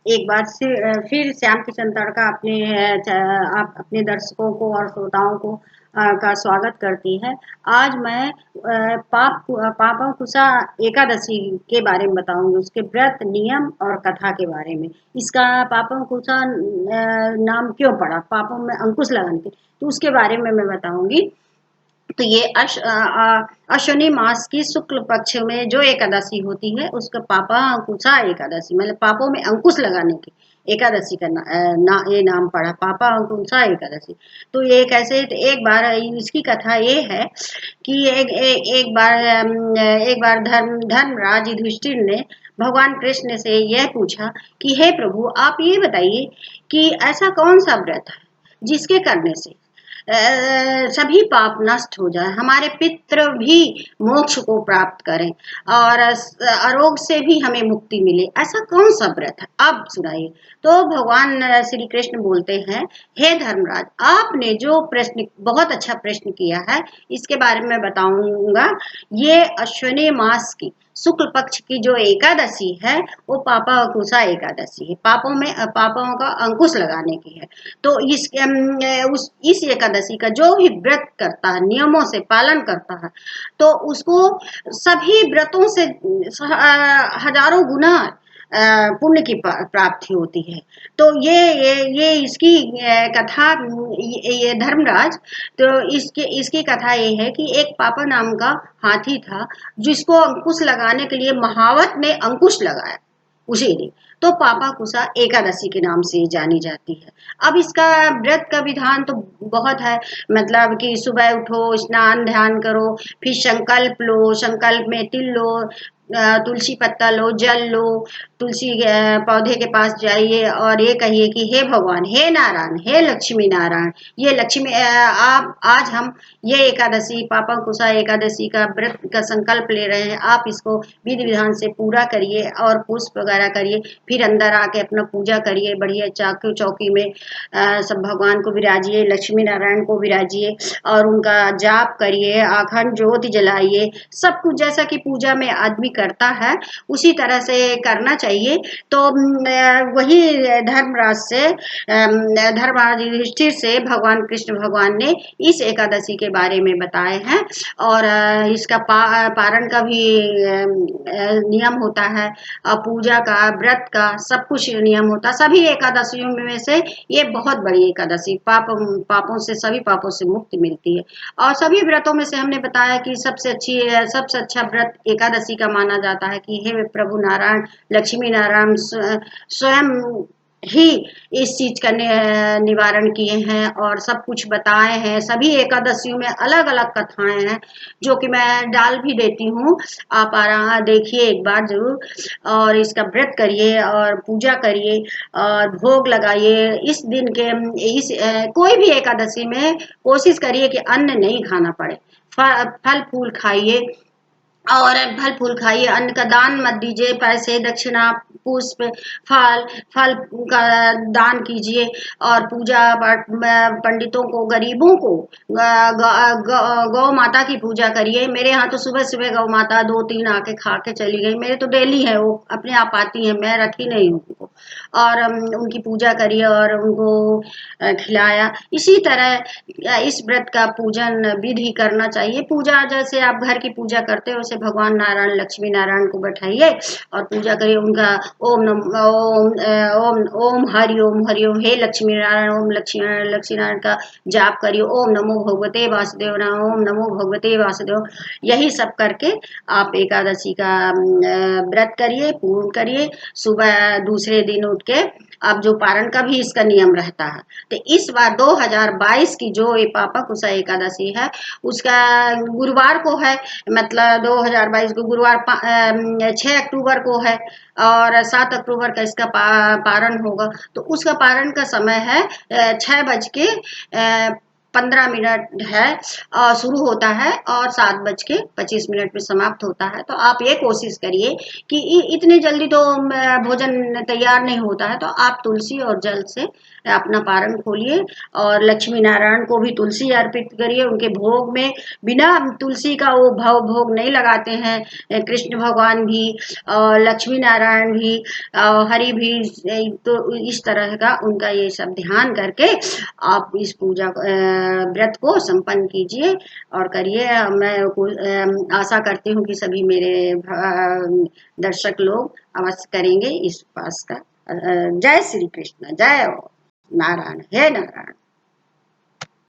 एक बार से फिर श्याम किशन तड़का आप अपने दर्शकों को और श्रोताओं को का स्वागत करती है। आज मैं पापा कुशा एकादशी के बारे में बताऊंगी, उसके व्रत नियम और कथा के बारे में। इसका पापा कुशा नाम क्यों पड़ा, पापों में अंकुश लगाने के, तो उसके बारे में मैं बताऊंगी। तो ये अश्विनी मास की शुक्ल पक्ष में जो एकादशी होती है उसका पापा अंकुशा एकादशी, मतलब पापों में अंकुश लगाने की एकादशी का ये नाम पड़ा, पापा अंकुशा एकादशी। तो ये कैसे, तो एक बार इसकी कथा ये है कि एक बार धर्मराज युधिष्ठिर ने भगवान कृष्ण से यह पूछा कि हे प्रभु, आप ये बताइए कि ऐसा कौन सा व्रत है जिसके करने से सभी पाप नष्ट हो जाए, हमारे पितृ भी मोक्ष को प्राप्त करें और आरोग्य से भी हमें मुक्ति मिले, ऐसा कौन सा व्रत है, आप सुनाइए। तो भगवान श्री कृष्ण बोलते हैं, हे धर्मराज, आपने जो प्रश्न, बहुत अच्छा प्रश्न किया है, इसके बारे में बताऊंगा। ये अश्विनी मास की शुक्ल पक्ष की जो एकादशी है वो पापा अंकुशा एकादशी है, पापों का अंकुश लगाने की है। तो इस एकादशी का जो भी व्रत करता है, नियमों से पालन करता है, तो उसको सभी व्रतों से हजारों गुना पुण्य की प्राप्ति होती है। तो ये इसकी कथा, ये धर्मराज, तो इसकी कथा ये है कि एक पापा नाम का हाथी था जिसको अंकुश लगाने के लिए महावत ने अंकुश लगाया उसी दिन, तो पापा कुशा एकादशी के नाम से जानी जाती है। अब इसका व्रत का विधान तो बहुत है, मतलब कि सुबह उठो, स्नान ध्यान करो, फिर संकल्प लो, संकल्प में तिल लो, तुलसी पत्ता लो, जल लो, तुलसी पौधे के पास जाइए और ये कहिए कि हे भगवान, हे नारायण, हे लक्ष्मी नारायण, ये लक्ष्मी आप आज हम ये एकादशी, पापा कुशा एकादशी का व्रत का संकल्प ले रहे हैं, आप इसको विधि विधान से पूरा करिए और पुष्प वगैरह करिए, फिर अंदर आके अपना पूजा करिए, बढ़िया चौकी में सब भगवान को विराजिए, लक्ष्मी नारायण को विराजिए और उनका जाप करिए, अखंड ज्योति जलाइए, सब कुछ जैसा कि पूजा में आदमी करता है उसी तरह से करना चाहिए। तो वही धर्मराज युधिष्ठिर से भगवान कृष्ण भगवान ने इस एकादशी के बारे में बताए हैं और इसका पारण का भी नियम होता है, पूजा का, व्रत का, सब कुछ नियम होता है। सभी एकादशियों में से ये बहुत बड़ी एकादशी, पापों से, सभी पापों से मुक्ति मिलती है। और सभी व्रतों में से हमने बताया कि सबसे अच्छा व्रत एकादशी का माना जाता है कि हे प्रभु नारायण, लक्ष्मी नारायण स्वयं ही इस चीज का निवारण किए हैं और सब कुछ बताए हैं। सभी एकादशियों में अलग अलग कथाएं हैं जो कि मैं डाल भी देती हूँ, आप देखिए एक बार जरूर और इसका व्रत करिए और पूजा करिए और भोग लगाइए। इस दिन के कोई भी एकादशी में कोशिश करिए कि अन्न नहीं खाना पड़े, फल फूल खाइए और फल फूल खाइए, अन्न का दान मत दीजिए, पैसे दक्षिणा पुष्प फल फल का दान कीजिए और पूजा पंडितों को, गरीबों को, गौ माता की पूजा करिए। मेरे यहाँ तो सुबह सुबह गौ माता 2-3 आके खा के चली गई, मेरे तो डेली है, वो अपने आप आती है, मैं रखी नहीं हूँ उनको, और उनकी पूजा करिए और उनको खिलाया। इसी तरह इस व्रत का पूजन विधि करना चाहिए। पूजा जैसे आप घर की पूजा करते हो वैसे भगवान नारायण, लक्ष्मी नारायण को बैठाइए और पूजा करिए, उनका ओम नम ओम ओम हरि ओम हरि ओम, हे लक्ष्मी नारायण, ओम लक्ष्मी नारायण का जाप करिए, ओम नमो भगवते वासुदेव, ओम नमो भगवते वासुदेव। यही सब करके आप एकादशी का व्रत करिए, पूर्ण करिए। सुबह दूसरे दिन उठ के, अब जो पारण का भी इसका नियम रहता है, तो इस बार 2022 की जो ये पापा कुशा एकादशी है उसका गुरुवार को है, मतलब 2022 को गुरुवार 6 अक्टूबर को है और 7 अक्टूबर का इसका पारण होगा। तो उसका पारण का समय है 6:15 है और शुरू होता है और 7:25 में समाप्त होता है। तो आप ये कोशिश करिए कि इतने जल्दी तो भोजन तैयार नहीं होता है, तो आप तुलसी और जल से अपना पारण खोलिए और लक्ष्मी नारायण को भी तुलसी अर्पित करिए। उनके भोग में बिना तुलसी का वो भव भोग नहीं लगाते हैं कृष्ण भगवान भी और लक्ष्मी नारायण भी और हरि भी। तो इस तरह का उनका ये सब ध्यान करके आप इस पूजा व्रत को संपन्न कीजिए और करिए। मैं आशा करती हूँ कि सभी मेरे दर्शक लोग अवश्य करेंगे इस पास का। जय श्री कृष्ण, जय नारायण, हे नारायण।